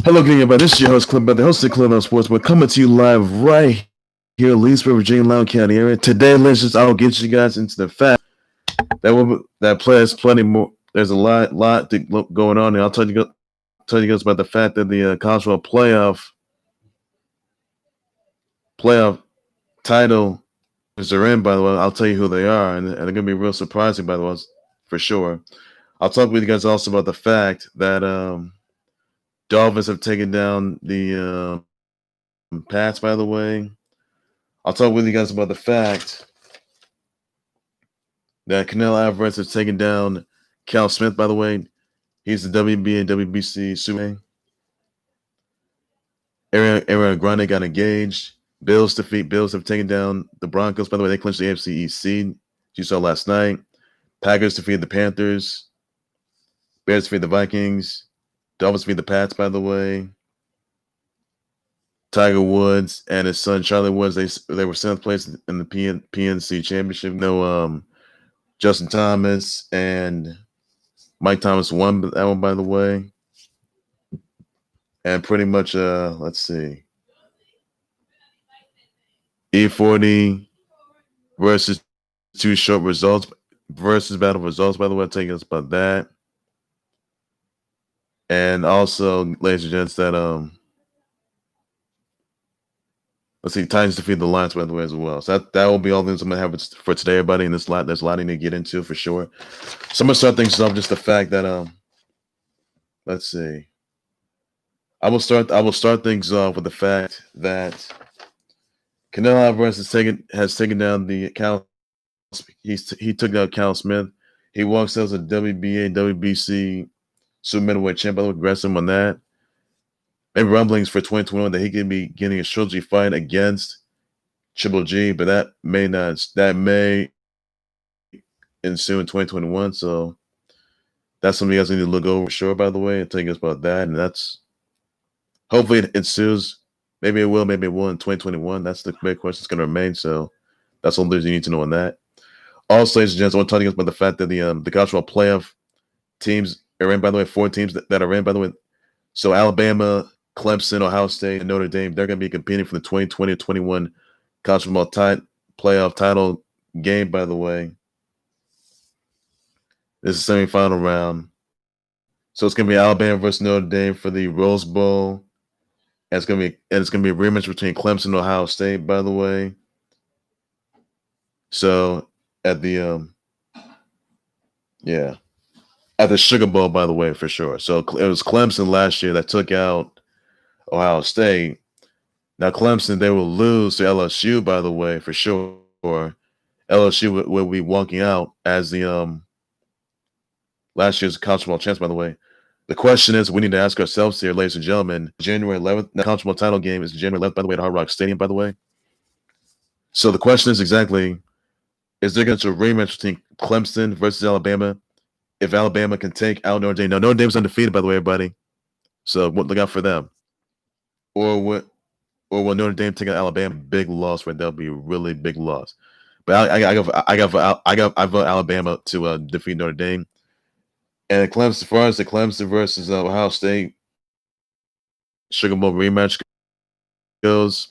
Hello, again, everybody. This is your host, Clint, the host of Cleveland Sports. We're coming to you live right here, Leesburg, Virginia, Loudoun County area. Today, I'll get you guys into the fact that players plenty more. There's a lot going on, and I'll tell you guys about the fact that the college football playoff title is they're in. By the way, I'll tell you who they are, and they're going to be real surprising. By the way, for sure. I'll talk with you guys also about the fact that Dolphins have taken down the Pats. By the way, I'll talk with you guys about the fact that Canelo Alvarez has taken down Callum Smith. By the way, he's the WBA WBC Super. Ariana Grande got engaged. Bills have taken down the Broncos. By the way, they clinched the AFC East seed. You saw last night. Packers defeated the Panthers. Bears defeated the Vikings. Dolphins defeated the Pats. By the way, Tiger Woods and his son Charlie Woods, they were seventh place in the PNC Championship. Justin Thomas and Mike Thomas won that one, by the way. And pretty much, let's see. E40 versus two short results versus battle results, by the way. I'll tell you guys about that. And also, ladies and gents, that let's see, Titans defeat the Lions, by the way, as well. So that will be all the things I'm gonna have for today, everybody. And there's a lot I need to get into for sure. So I'm gonna start things off just the fact that let's see. I will start things off with the fact that Canelo Alvarez has taken down the Cal. He took down Callum Smith. He walks out as a WBA WBC super middleweight champ. By the way, congrats him on that. Maybe rumblings for 2021 that he could be getting a trilogy fight against Triple G, but that may ensue in 2021. So that's something you guys need to look over for sure, by the way. I'll tell you guys about that. And that's hopefully it ensues. Maybe it will, maybe it will in 2021. That's the big question that's going to remain. So that's all there's you need to know on that. Also, ladies and gents, I want to tell you guys about the fact that the college football playoff teams are in, by the way, 4 teams that are in, by the way. So Alabama, Clemson, Ohio State, and Notre Dame, they're going to be competing for the 2020-21 college football playoff title game, by the way. This is the semifinal round. So it's going to be Alabama versus Notre Dame for the Rose Bowl. And it's going to be a rematch between Clemson and Ohio State, by the way. So at the Sugar Bowl, by the way, for sure. So it was Clemson last year that took out Ohio State. Now Clemson, they will lose to LSU, by the way, for sure. LSU will be walking out as the last year's college football champs, by the way. The question is, we need to ask ourselves here, ladies and gentlemen, January 11th, the college football title game is January 11th, by the way, at Hard Rock Stadium, by the way. So the question is exactly, is there going to be a rematch between Clemson versus Alabama if Alabama can take out Notre Dame? Now, Notre Dame's undefeated, by the way, everybody. So look out for them. Or will Notre Dame take out Alabama? Big loss, right? That'll be a really big loss. But I vote Alabama to defeat Notre Dame. And Clemson, as far as the Clemson versus Ohio State Sugar Bowl rematch goes,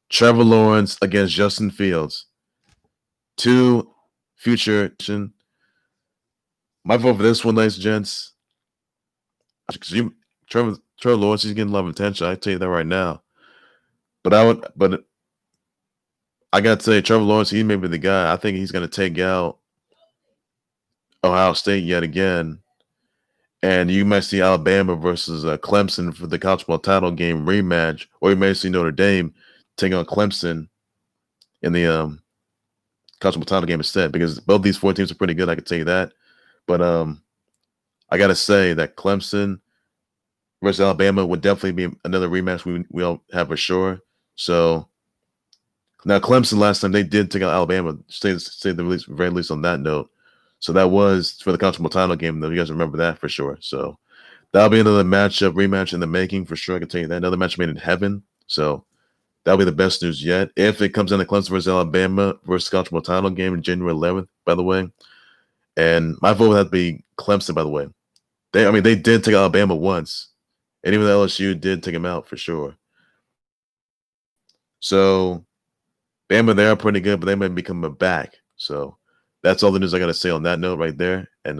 Trevor Lawrence against Justin Fields. 2 future. My vote for this one, ladies and gents, because Trevor Lawrence, he's getting a lot of attention. I tell you that right now. But I got to say, Trevor Lawrence, he may be the guy. I think he's going to take out Ohio State yet again. And you might see Alabama versus Clemson for the college football title game rematch, or you may see Notre Dame take on Clemson in the college football title game instead, because both these 4 teams are pretty good, I can tell you that. But I got to say that Clemson versus Alabama would definitely be another rematch we'll have for sure. So now Clemson last time, they did take out Alabama, say the very least on that note. So that was for the college football title game, though. You guys remember that for sure. So that'll be another rematch in the making for sure. I can tell you that. Another match made in heaven. So that'll be the best news yet. If it comes down to Clemson versus Alabama versus college football title game in January 11th, by the way. And my vote would have to be Clemson, by the way. They did take Alabama once And even though LSU did take him out for sure. So Bama, they are pretty good, but they might be coming back. So that's all the news I got to say on that note right there. And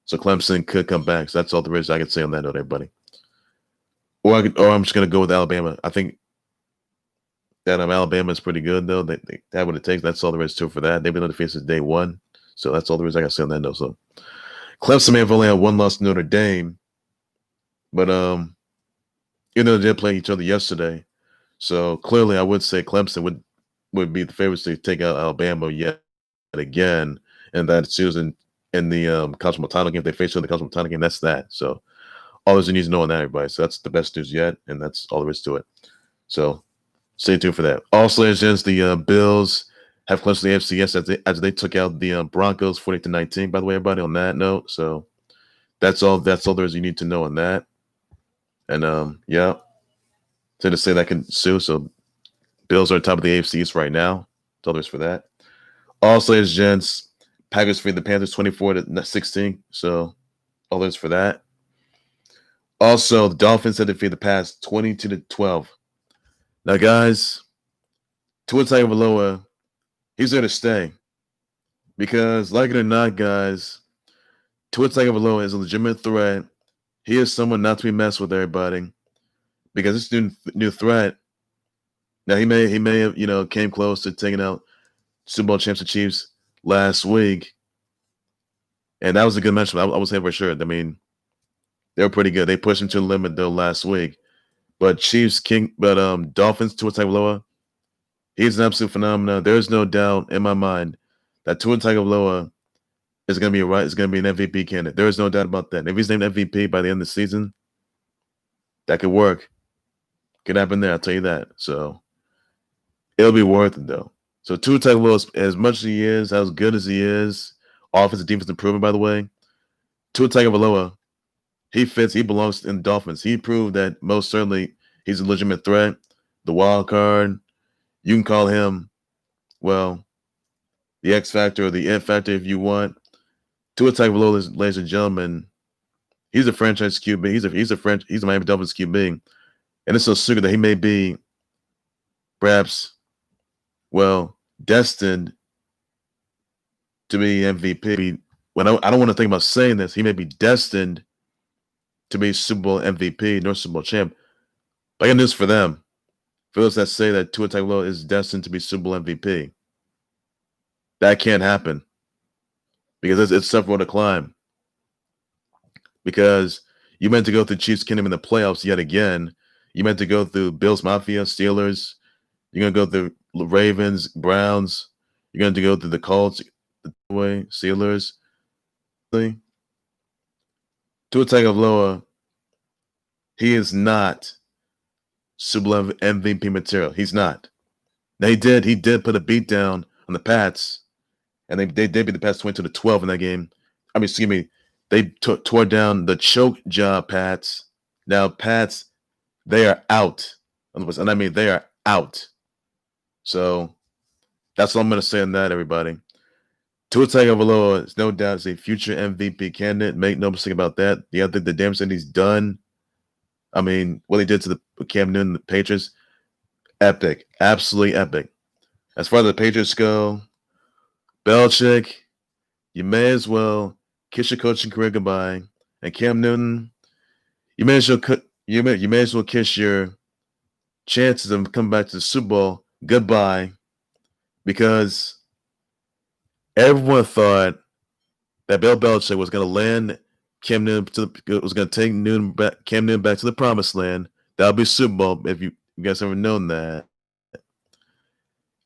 so Clemson could come back. So that's all there is I can say on that note, everybody. Or I'm just gonna go with Alabama. I think that Alabama is pretty good though. They have what it takes. That's all there is to it for that. They've been undefeated since day one. So that's all there is I got to say on that note. So Clemson may have only had one loss to Notre Dame, but they did play each other yesterday. So clearly, I would say Clemson would be the favorites to take out Alabama yet again, and that's in the college title game. If they face each other in the college title game, that's that. So all there's need to know on that, everybody. So that's the best news yet, and that's all there is to it. So stay tuned for that. Also, against the Bills have clinched the AFC East as they took out the Broncos 40-19. By the way, everybody, on that note. So that's all there is you need to know on that. And yeah. So to say that can sue. So Bills are top of the AFC East right now. That's all there is for that. Also, as gents, Packers defeated the Panthers 24-16. So all there is for that. Also, the Dolphins had defeated the Pats 22-12. Now, guys, Tua Tagovailoa, he's there to stay. Because, like it or not, guys, Tua Tagovailoa is a legitimate threat. He is someone not to be messed with, everybody. Because this new threat, now he may have, came close to taking out Super Bowl champs and Chiefs last week. And that was a good matchup. I would say for sure. I mean, they were pretty good. They pushed him to the limit though last week. But Dolphins, Tua Tagovailoa, he's an absolute phenomenon. There's no doubt in my mind that Tua Tagovailoa is going to be an MVP candidate. There is no doubt about that. If he's named MVP by the end of the season, that could work. Could happen there, I'll tell you that. So it'll be worth it though. So Tua Tagovailoa, as much as he is, as good as he is, offensive defense improvement, by the way, Tua Tagovailoa, he fits. He belongs in the Dolphins. He proved that most certainly he's a legitimate threat. The wild card. You can call him, well, the X factor or the It factor if you want. Tua Tagovailoa, ladies and gentlemen, he's a franchise QB. He's a Miami Dolphins QB, and it's so super that he may be, perhaps, well, destined to be MVP. When I don't want to think about saying this, he may be destined to be Super Bowl MVP, nor Super Bowl champ. But I got news for them. For those that say that Tua Tagovailoa is destined to be Super Bowl MVP, that can't happen because it's several to climb. Because you meant to go through Chiefs Kingdom in the playoffs yet again. You meant to go through Bills Mafia, Steelers. You're going to go through Ravens, Browns. You're going to go through the Colts, the Steelers. Tua Tagovailoa, he is not Super Bowl MVP material. He's not. Now he did put a beat down on the Pats, and they did beat the Pats 22-12 in that game. I mean, excuse me, they tore down the Chokejob Pats. Now Pats, they are out. And I mean, they are out. So that's all I'm going to say on that, everybody. Tua Tagovailoa is no doubt is a future MVP candidate. Make no mistake about that. The other, the damage that he's done. I mean, what he did to the Cam Newton, the Patriots, epic, absolutely epic. As far as the Patriots go, Belichick, you may as well kiss your coaching career goodbye. And Cam Newton, you may as well kiss your chances of coming back to the Super Bowl goodbye, because everyone thought that Bill Belichick was going to land Cam Newton was going to take Cam Newton back to the promised land. That would be Super Bowl if you guys ever known that.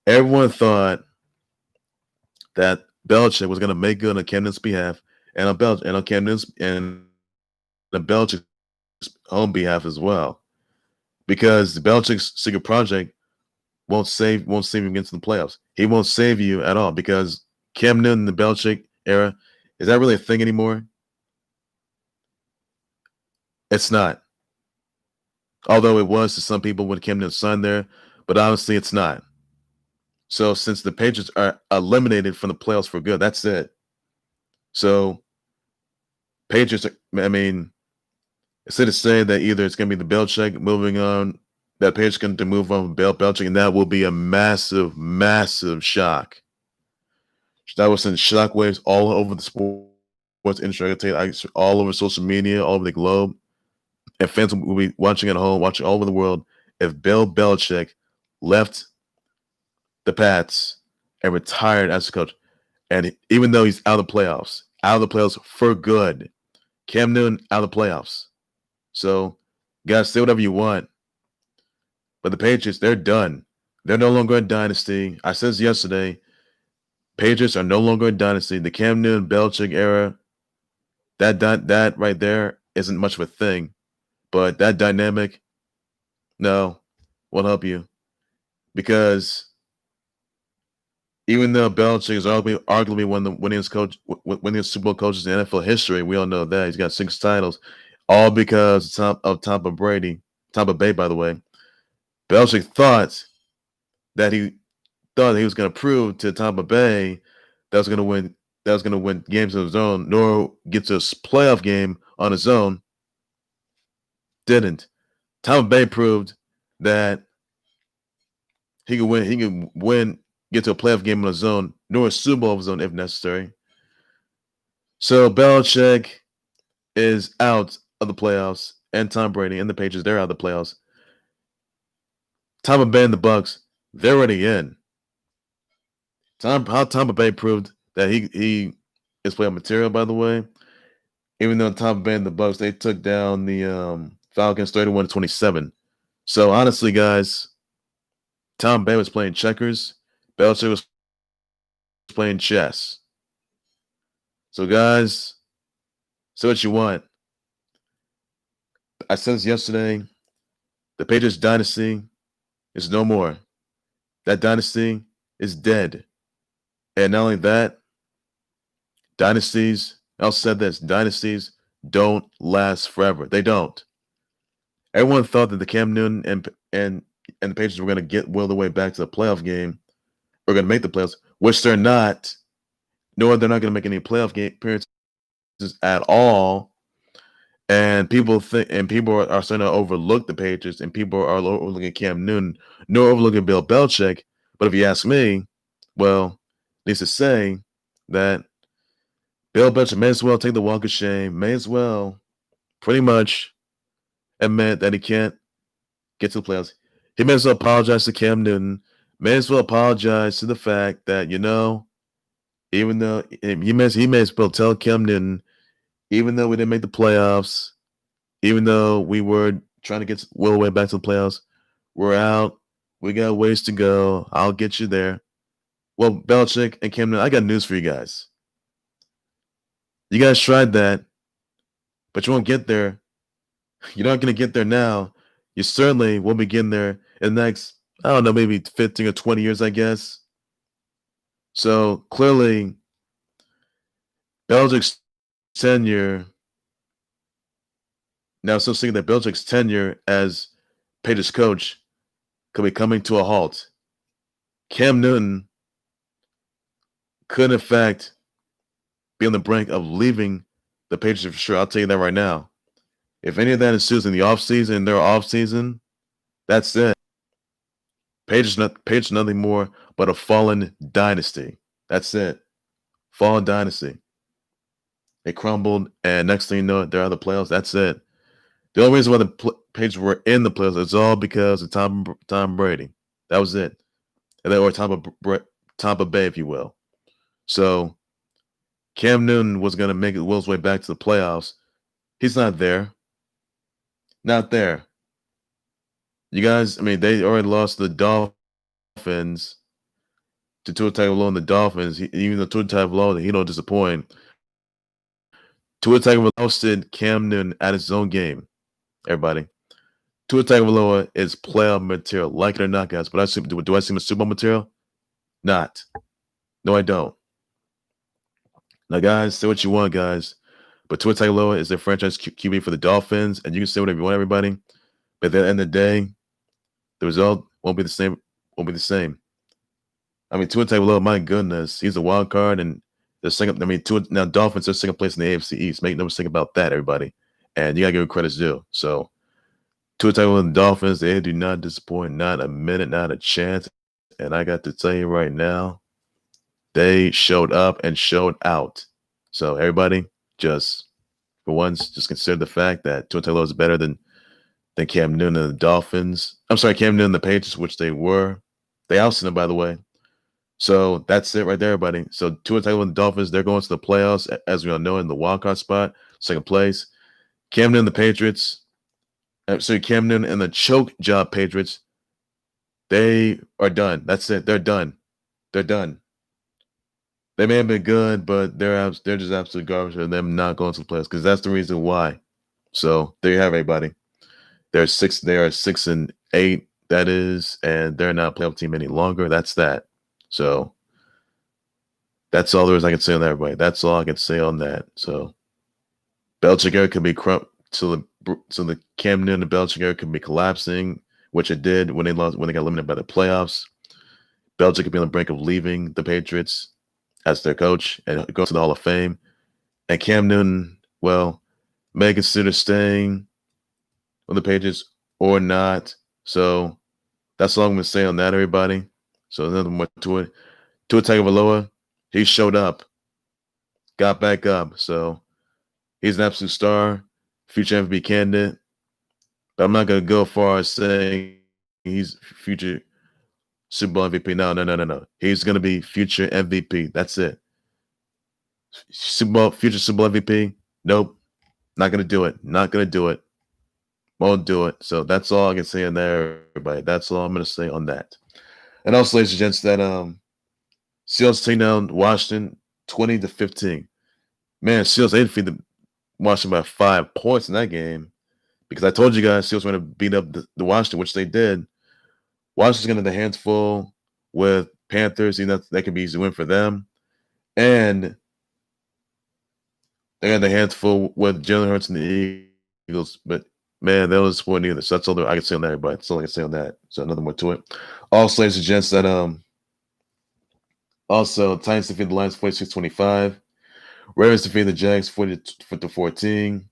Everyone thought that Belichick was going to make good on Cam Newton's behalf and on Cam Newton's and the Belichick's own behalf as well, because the Belichick's secret project won't save him against the playoffs. He won't save you at all, because Cam Newton, the Belichick era, is that really a thing anymore? It's not. Although it was to some people when Cam Newton signed there, but honestly, it's not. So since the Patriots are eliminated from the playoffs for good, that's it. So Patriots, I mean, Instead of saying that either it's going to be the Belichick moving on, that Patriots going to move on with Belichick, and that will be a massive, massive shock. That will send shockwaves all over the sports industry, all over social media, all over the globe. And fans will be watching at home, watching all over the world. If Bill Belichick left the Pats and retired as a coach, and even though he's out of the playoffs for good, Cam Newton out of the playoffs. So, guys, say whatever you want. But the Patriots, they're done. They're no longer a dynasty. I said this yesterday. Patriots are no longer a dynasty. The Cam Newton Belichick era, that right there isn't much of a thing. But that dynamic, no, won't help you. Because even though Belichick is arguably one of the winningest Super Bowl coaches in NFL history, we all know that. He's got 6 titles, all because of Tampa Bay, by the way. Belichick thought he was going to prove to Tampa Bay that was going to win games on his own, nor get to a playoff game on his own. Didn't. Tampa Bay proved that he could win, get to a playoff game on his own, nor a Super Bowl of his own if necessary. So Belichick is out of the playoffs, and Tom Brady and the Patriots, they're out of the playoffs. Tampa Bay and the Bucs, they're already in. How Tampa Bay proved that he is playoff material, by the way. Even though Tampa Bay and the Bucs, they took down the Falcons 31-27. So honestly, guys, Tom Bay was playing checkers. Belichick was playing chess. So guys, say what you want. I said this yesterday. The Patriots dynasty is no more. That dynasty is dead. And not only that, dynasties don't last forever. They don't. Everyone thought that the Cam Newton and the Patriots were going to get will their way back to the playoff game, or going to make the playoffs, which they're not. Nor they're not going to make any playoff game appearances at all. And people are starting to overlook the Patriots, and people are overlooking Cam Newton, nor overlooking Bill Belichick. But if you ask me, well, needs to say that Bill Belichick may as well take the walk of shame, may as well pretty much admit that he can't get to the playoffs. He may as well apologize to Cam Newton, may as well apologize to the fact that, even though he may as well tell Cam Newton, even though we didn't make the playoffs, even though we were trying to get well way back to the playoffs, we're out. We got ways to go. I'll get you there. Well, Belichick and Cam Newton, I got news for you guys. You guys tried that, but you won't get there. You're not going to get there now. You certainly won't be getting there in the next, I don't know, maybe 15 or 20 years, I guess. So clearly, Belichick's tenure, now still seeing that Belichick's tenure as Patriots coach could be coming to a halt. Cam Newton could, in fact, be on the brink of leaving the Patriots for sure. I'll tell you that right now. If any of that ensues in the offseason, their offseason, that's it. Patriots nothing more but a fallen dynasty. That's it. Fallen dynasty. It crumbled, and next thing you know, they're out of the playoffs. That's it. The only reason why the Patriots were in the playoffs is all because of Tom Brady. That was it. Or Tampa Bay, if you will. So Cam Newton was going to make his way back to the playoffs. He's not there. Not there. You guys, they already lost the Dolphins to Tua Tagovailoa and the Dolphins. Even though Tua Tagovailoa, he don't disappoint. Tua Tagovailoa hosted Cam Newton at his own game. Everybody, Tua Tagovailoa is playoff material, like it or not, guys. But do I see him as Super Bowl material? Not. No, I don't. Now, guys, say what you want, guys. But Tua Tagovailoa is their franchise QB for the Dolphins, and you can say whatever you want, everybody. But at the end of the day, the result won't be the same. Won't be the same. Tua Tagovailoa, my goodness, he's a wild card, and the second. Now Dolphins are second place in the AFC East. Make no mistake about that, everybody. and you gotta give it credit's due. So Tua Tagovailoa and the Dolphins, they do not disappoint, not a minute, not a chance. And I got to tell you right now, they showed up and showed out. So everybody, just for once, just consider the fact that Tua Tagovailoa is better than Cam Newton and the Dolphins. I'm sorry, Cam Newton and the Patriots, which they were. They ousted them, by the way. So that's it right there, everybody. So Tua Tagovailoa and the Dolphins, they're going to the playoffs, as we all know, in the wildcard spot, second place. Cam Newton and the Patriots, Cam Newton and the Chokejob Patriots, they are done. That's it. They're done. They're done. They may have been good, but they're just absolute garbage for them not going to the playoffs, because that's the reason why. So there you have it, everybody. They are 6-8, that is, and they're not a playoff team any longer. That's that. So that's all there is I can say on that, everybody. That's all I can say on that. So Belichick era could be so the Cam Newton and Belichick era could be collapsing, which it did when they got eliminated by the playoffs. Belichick could be on the brink of leaving the Patriots as their coach and go to the Hall of Fame. And Cam Newton, well, may consider staying on the Patriots or not. So that's all I'm going to say on that, everybody. So another more to it. Tua Tagovailoa, he showed up, got back up. So he's an absolute star, future MVP candidate. But I'm not going to go far as saying he's future Super Bowl MVP. No. He's going to be future MVP. That's it. Future Super Bowl MVP? Nope. Not going to do it. Not going to do it. Won't do it. So that's all I can say on there, everybody. That's all I'm going to say on that. And also, ladies and gents, that Seahawks take down Washington 20-15. Man, Seahawks, they defeated Washington by 5 points in that game, because I told you guys Seahawks were going to beat up the Washington, which they did. Washington's going to have the hands full with Panthers. That could be easy win for them. And they got the hands full with Jalen Hurts and the Eagles. But, man, they don't support either. So that's all I can say on that, everybody. That's all I can say on that. So nothing more to it. Also, ladies and gents, that Titans defeated the Lions 46-25. Ravens defeated the Jags 40-14.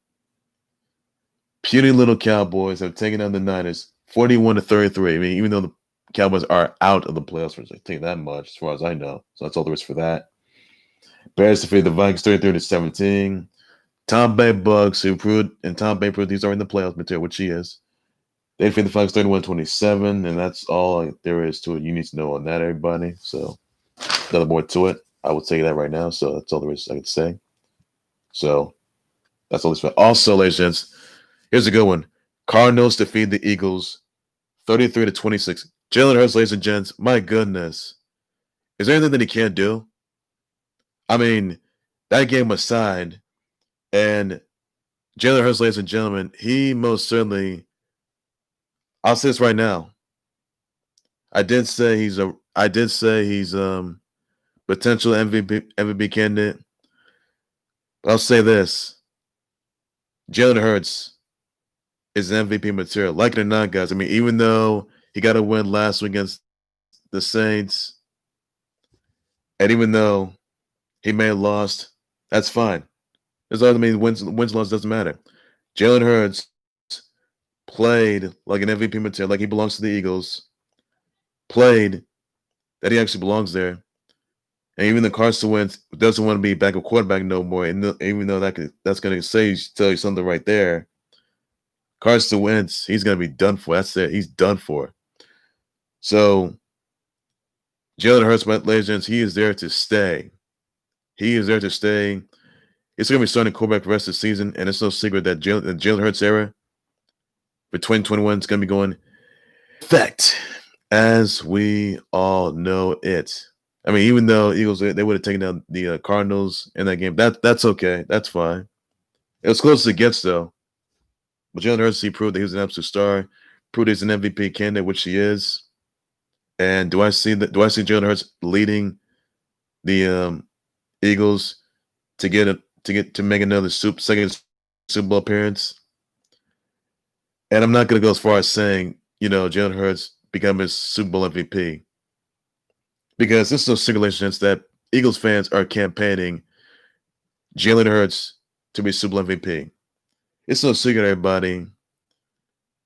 Puny little Cowboys have taken down the Niners 41-33. I mean, even though the Cowboys are out of the playoffs, I think that much, as far as I know. So that's all there is for that. Bears defeated the Vikings 33-17. Tompa Bucs, who proved, and Tompa proved he's already in the playoffs material, which he is. They defeated the Falcons 31-27, and that's all there is to it. You need to know on that, everybody. So nothing more to it. I will tell you that right now. So that's all there is I can say. So that's all this for. Also, ladies and gents, here's a good one. Cardinals defeat the Eagles 33-26. Jalen Hurts, ladies and gents, my goodness. Is there anything that he can't do? I mean, that game aside, and Jalen Hurts, ladies and gentlemen, he most certainly, I'll say this right now. I did say he's potential MVP candidate. But I'll say this. Jalen Hurts is an MVP material. Like it or not, guys. I mean, even though he got a win last week against the Saints, and even though he may have lost, that's fine. Wins and losses doesn't matter. Jalen Hurts played like an MVP material, like he belongs to the Eagles. Played that he actually belongs there. And even the Carson Wentz doesn't want to be backup quarterback no more. And even though that's going to tell you something right there. Carson Wentz, he's going to be done for. That's it. He's done for. So Jalen Hurts, ladies and gents, he is there to stay. He is there to stay. It's going to be starting quarterback the rest of the season, and it's no secret that the Jalen Hurts era for 2021 is going to be going effect, as we all know it. I mean, even though Eagles, they would have taken down the Cardinals in that game. That's okay. That's fine. It was close as it gets, though. But Jalen Hurts, he proved that he was an absolute star. Proved he's an MVP candidate, which he is. And do I see Jalen Hurts leading the Eagles to make another second Super Bowl appearance? And I'm not going to go as far as saying, Jalen Hurts become his Super Bowl MVP. Because this is no simulation that Eagles fans are campaigning Jalen Hurts to be Super Bowl MVP. it's no secret, everybody,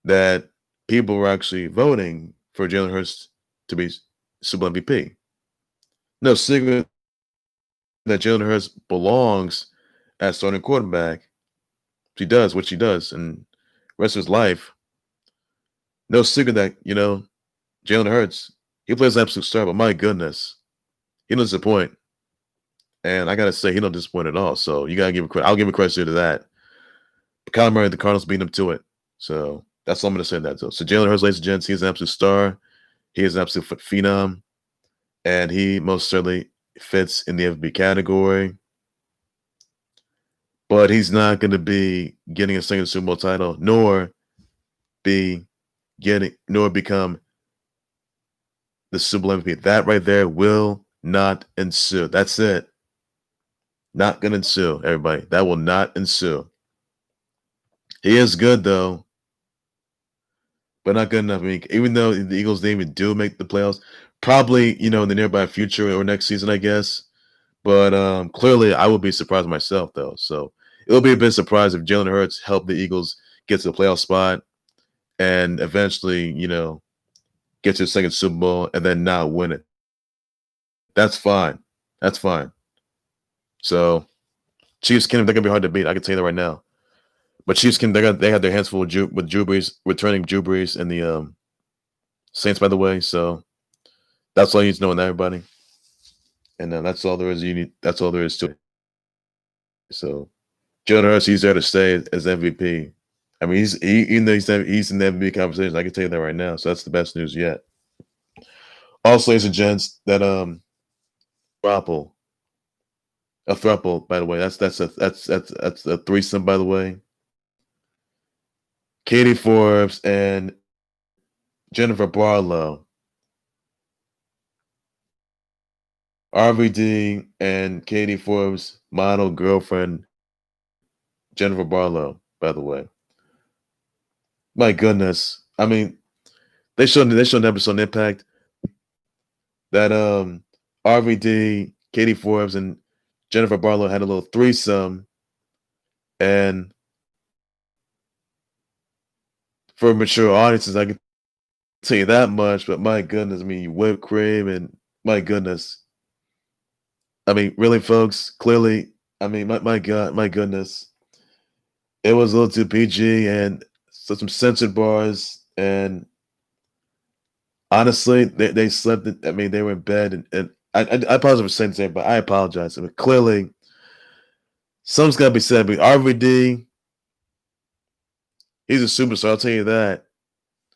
that people were actually voting for Jalen Hurts to be Super Bowl MVP. No secret that Jalen Hurts belongs as starting quarterback. He does what she does, and the rest of his life. No secret that Jalen Hurts, he plays an absolute star, but my goodness, he don't disappoint. And I gotta say, he don't disappoint at all. So you gotta give him credit. I'll give him credit to that. But Kyler Murray, the Cardinals beat him to it. So that's all I'm gonna say that though. So Jalen Hurts, ladies and gents, he's an absolute star. He is an absolute phenom, and he most certainly fits in the MVP category. But he's not going to be getting a second Super Bowl title, nor become the Super Bowl MVP. That right there will not ensue. That's it. Not going to ensue, everybody. That will not ensue. He is good, though, but not good enough. I mean, even though the Eagles didn't even do make the playoffs, probably, in the nearby future or next season, I guess. But clearly, I would be surprised myself, though. So it'll be a bit surprised if Jalen Hurts helped the Eagles get to the playoff spot and eventually, get to the second Super Bowl and then not win it. That's fine. That's fine. So Chiefs Kingdom, they're gonna be hard to beat. I can tell you that right now. But Chiefs Kingdom, they had their hands full with Drew Brees, returning Drew Brees and the Saints, by the way. So that's all you need to know on everybody. And that's all there is. That's all there is to it. So Jalen Hurts, he's there to stay as MVP. I mean, he's in the MVP conversation. I can tell you that right now. So that's the best news yet. Also, ladies and gents, that throuple, a throuple, by the way. That's a threesome, by the way. Katie Forbes and Jennifer Barlow, RVD and Katie Forbes' model girlfriend, Jennifer Barlow, by the way. My goodness. I mean, they showed an episode on Impact that RVD, Katie Forbes, and Jennifer Barlow had a little threesome. And for mature audiences, I can tell you that much, but my goodness, I mean, whipped cream and my goodness. I mean, really, folks, clearly, I mean, my God, my goodness. It was a little too PG and some censored bars. And honestly, they slept. I mean, they were in bed. And I apologize for saying that, but I apologize. I mean, clearly, something's got to be said. But RVD, he's a superstar. I'll tell you that.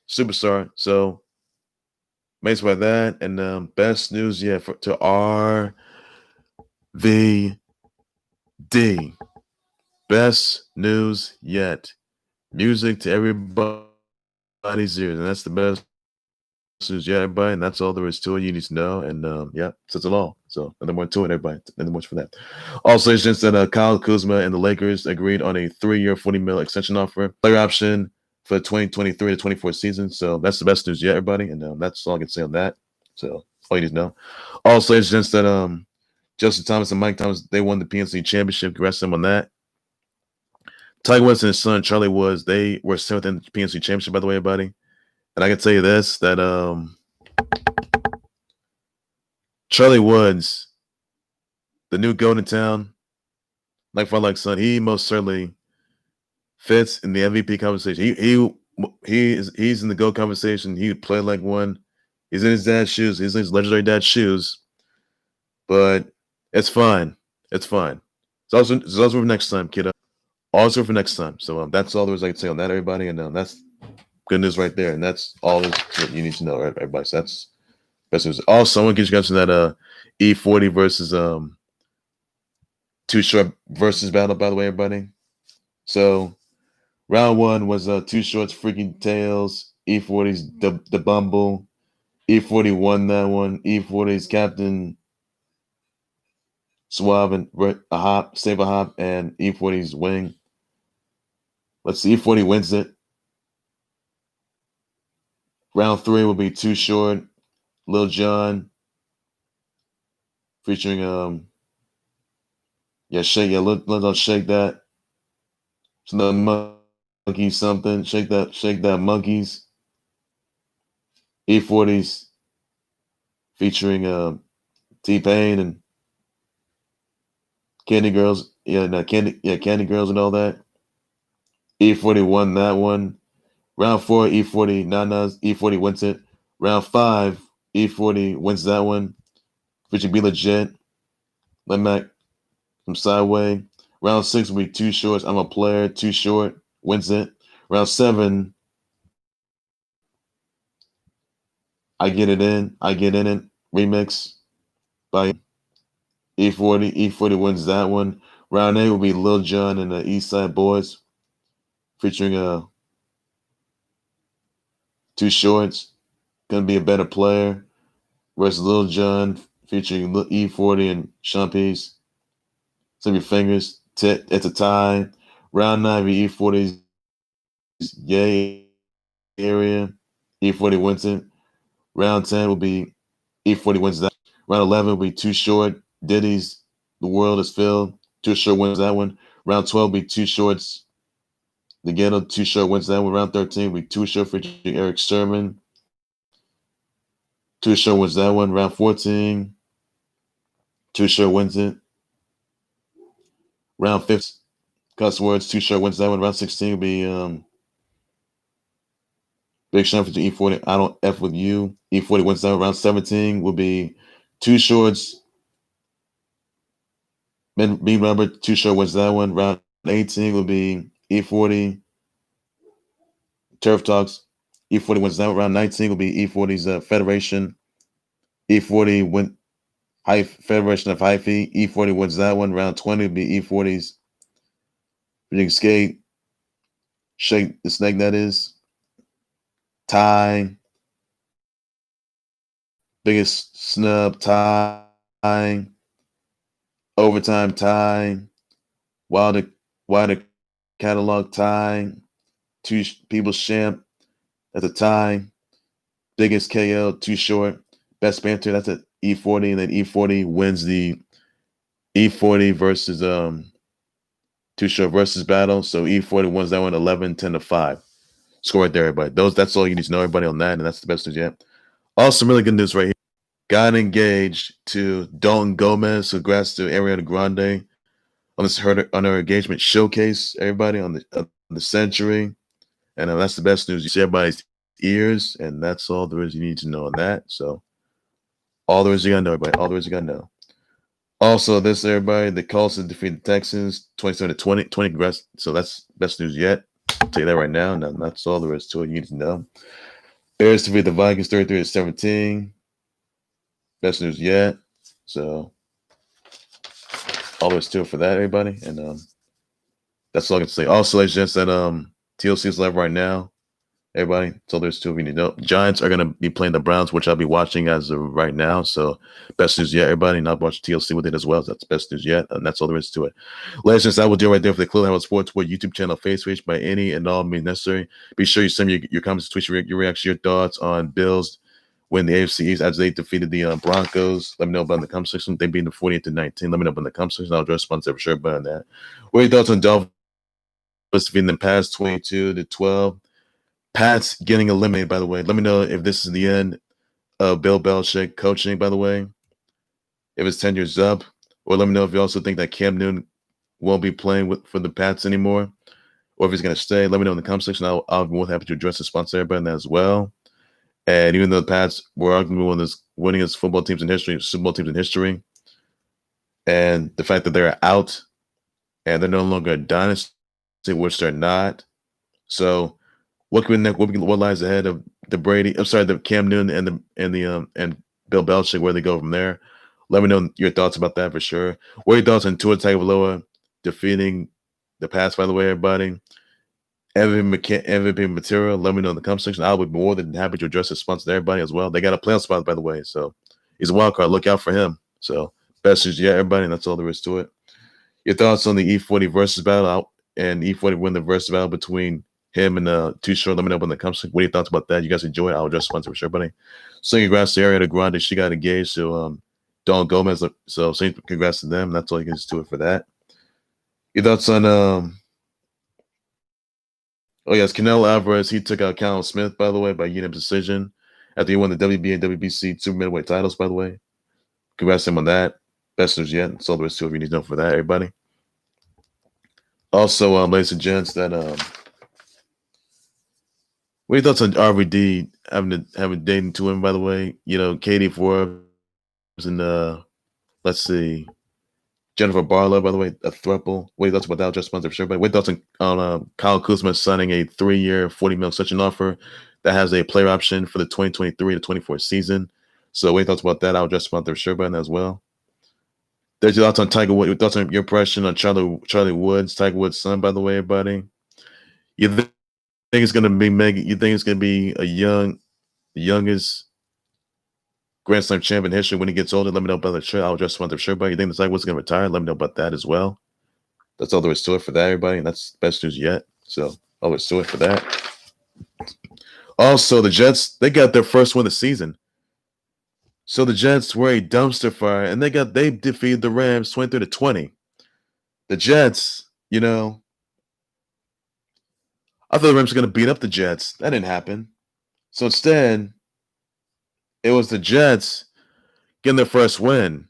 Superstar. So, amazed by that. And best news yet to RVD. Best news yet. Music to everybody's ears. And that's the best news yet, everybody. And that's all there is to it. You need to know. And yeah, says it all. So nothing more to it, everybody. Nothing much for that. Also, it's just that Kyle Kuzma and the Lakers agreed on a 3-year, $40 million extension offer. Player option for the 2023 to 24 season. So that's the best news yet, everybody. And that's all I can say on that. So all you need to know. Also, it's just that Justin Thomas and Mike Thomas, they won the PNC championship. Congrats to them on that. Tiger Woods and his son Charlie Woods, they were 7th in the PNC championship, by the way, everybody. And I can tell you this, that Charlie Woods, the new GOAT in town, like father, like son, he most certainly fits in the MVP conversation. He's in the GOAT conversation. He played like one. He's in his dad's shoes. He's in his legendary dad's shoes. But it's fine. It's fine. It's also for next time, kiddo. Also for next time. So that's all there is I can say on that, everybody. And that's good news right there. And that's all that you need to know, right, everybody. So that's best news. Also, I want to get you guys to that E40 versus Too Short versus battle, by the way, everybody. So round one was Too Short's Freaking Tails. E40's the Bumble. E40 won that one. E40's Captain Suave and a hop, save a hop, and E40's Wing. Let's see, E40 wins it. Round 3 will be Too Short, Lil Jon, featuring Lil Jon Shake That. It's another monkey something. Shake that monkeys. E40s featuring T-Pain and Candy Girls. Yeah, no, Candy Girls and all that. E40 won that one. Round 4, E40 Nanas. E40 wins it. Round 5, E40 wins that one. Featuring Be Legit. Let Mac from Sideway. Round 6 will be Too Shorts. I'm a Player. Too Short wins it. Round 7, I Get It In. I Get In It. Remix by E40. E40 wins that one. Round 8 will be Lil Jon and the East Side Boys featuring Too Shorts. Gonna Be a Better Player versus Lil Jon featuring E40 and Sean Peace. Send Your Fingers. It's a tie. Round 9 will be E40's Yay Area. E40 wins it. Round 10 will be E40 wins that. Round 11 will be Too Short. Diddy's The World Is Filled. Too Short wins that one. Round 12 will be Too Short's The Ghetto. Too Short wins that one. Round 13 will be Too Short featuring Eric Sermon. Too Short wins that one. Round 14, Too Short wins it. Round 15, Cuss Words. Too Short wins that one. Round 16 will be Big Sean featuring E40. I Don't F With You. E40 wins that one. Round 17 will be Too Short's Be Robert. Too Short wins that one. Round 18 will be E40 Turf Talks. E40 wins that one. Round 19 will be E40's Federation. E40 win Federation of Hyphy. E40 wins that one. Round 20 will be E40's Skate. Shake the Snake, that is. Tie. Biggest Snub. Tie. Overtime. Tie. Wilder Catalog. Tie. Two People's Champ. That's a tie. Biggest KO. Too Short. Best Banter. That's an E40. And then E40 wins the E40 versus Too Short versus battle. So E40 wins that one 11-10-5. Score right there, everybody. That's all you need to know, everybody, on that, and that's the best news yet. Also, really good news right here. Got engaged to Dalton Gomez. Congrats to Ariana Grande on her engagement showcase, everybody, on the century. And that's the best news. You see everybody's ears, and that's all there is you need to know on that. So all there is you gotta know, everybody. All there is you gotta know. Also, this, everybody, the Colts defeated the Texans 27-20. Congrats. So that's best news yet. I'll tell you that right now. Now, that's all there is to it. You need to know. Bears defeated the Vikings 33-17. Best news yet. So all there is to it for that, everybody. And that's all I can say. Also, ladies and gents, that TLC is live right now. Everybody, that's all there is to it. We need to know. Giants are going to be playing the Browns, which I'll be watching as of right now. So best news yet, everybody. And I'll watch TLC with it as well. So that's best news yet. And that's all there is to it. Ladies and gents, I will do right there for the Khalil Howard Sports Board YouTube channel, face page, by any and all means necessary. Be sure you send me your comments, tweet your reaction, your thoughts on Bills when the AFC East as they defeated the Broncos. Let me know about in the comment section. They beat them 48-19. Let me know about in the comment section. I'll address sponsor for sure about that. What are your thoughts on Dolphins defeating them past 22-12? Pat's getting eliminated, by the way. Let me know if this is the end of Bill Belichick coaching, by the way, if his tenure's up. Or let me know if you also think that Cam Newton won't be playing for the Pats anymore, or if he's going to stay. Let me know in the comment section. I'll be more happy to address the sponsor about that as well. And even though the Pats were arguably one of the winningest football teams in history, Super Bowl teams in history, and the fact that they're out and they're no longer a dynasty, which they're not. So what lies ahead of the Cam Newton and Bill Belichick, where they go from there? Let me know your thoughts about that for sure. What are your thoughts on Tua Tagovailoa defeating the Pats, by the way, everybody? MVP material, let me know in the comment section. I'll be more than happy to address the sponsor to everybody as well. They got a playoff spot, by the way, so he's a wild card. Look out for him. So best news, everybody, and that's all there is to it. Your thoughts on the E40 versus battle and E40 win the versus battle between him and Too Short. Let me know in the comment section. What are your thoughts about that? You guys enjoy it? I'll address the sponsor for sure, everybody. So congrats to Ariana Grande. She got engaged to Dalton Gomez. So congrats to them. That's all you can do it for that. Your thoughts on Oh yes, Canelo Alvarez. He took out Callum Smith, by the way, by unanimous decision after he won the WBA WBC super middleweight titles. By the way, congrats to him on that. Best news yet. That's all there is to it. You need to know for that, everybody. Also, ladies and gents, that what are your thoughts on RVD having dating to him? By the way, Katie Forbes and let's see, Jennifer Barlow. By the way, a throuple. What are your thoughts about that? Just sponsored sure. But what are your thoughts on Kyle Kuzma signing a 3-year, $40 million such an offer that has a player option for the 2023 to 24 season? So, what are your thoughts about that? I'll just sponsor sure button as well. There's your thoughts on Tiger Woods. Your thoughts on your impression on Charlie Woods, Tiger Woods' son. By the way, everybody, you think it's gonna be Megan? You think it's gonna be the youngest Grand Slam champion in history when he gets older? Let me know about the shirt. I'll just want the shirt. But you think the Tiger Woods is gonna retire? Let me know about that as well. That's all there is to it for that, everybody, and that's the best news yet. So all there is to it for that. Also, the Jets, they got their first win of the season. So the Jets were a dumpster fire, and they defeated the Rams 23-20. The Jets, I thought the Rams were going to beat up the Jets. That didn't happen. So instead, it was the Jets getting their first win.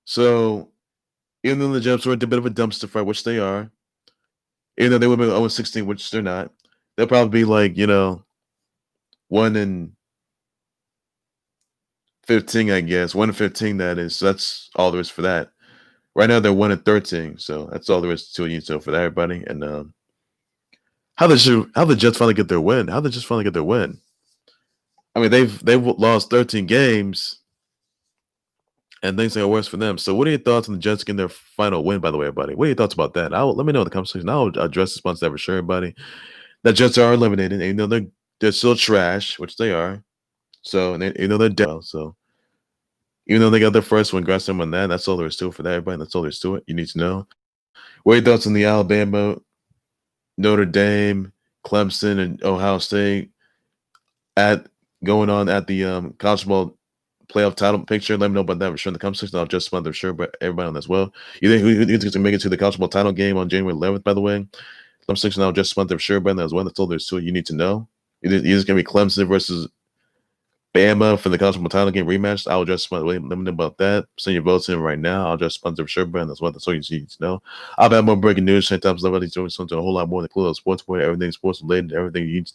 So even though the Jets were a bit of a dumpster fire, which they are, even though they would have been 0-16, which they're not, they'll probably be like, 1-15, I guess. 1-15, that is. So that's all there is for that. Right now, they're 1-13. So that's all there is to it. So for that, everybody. And how the Jets finally get their win? How did they just finally get their win? I mean, they've lost 13 games, and things are worse for them. So what are your thoughts on the Jets getting their final win, by the way, everybody? What are your thoughts about that? Let me know in the comment section. I'll address this once ever, sure, everybody. The Jets are eliminated, and they're still trash, which they are. So, and they're down. So, even though they got their first one, congrats them on that. That's all there is to it for that, everybody. That's all there is to it. You need to know. What are your thoughts on the Alabama, Notre Dame, Clemson, and Ohio State going on at the college football playoff title picture? Let me know about that for sure in the comment section. I'll just sponsor sure, but everybody on that as well. You think who's going to make it to the college football title game on January 11th, by the way? Comment section, I'll just sponsor sure, but as well. That's all there is to it. You need to know. Either it's going to be Clemson versus Bama for the college football title game rematch. I'll just let me know about that. Send your votes in right now. I'll just sponsor sure, brand. That's all you need to know. I'll have more breaking news. Same times, everybody's doing something a whole lot more than Khalil sports boy. Everything sports related, everything you need to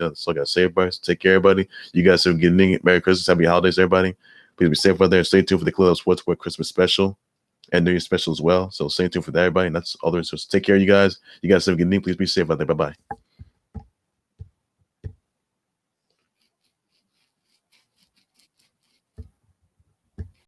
know. So I gotta say, everybody. So take care, everybody. You guys have a good evening. Merry Christmas. Happy holidays, everybody. Please be safe out there. Stay tuned for the Khalil sports boy Christmas special and New Year's special as well. So stay tuned for that, everybody. And that's all there is. So take care, you guys. You guys have a good evening. Please be safe out there. Bye bye.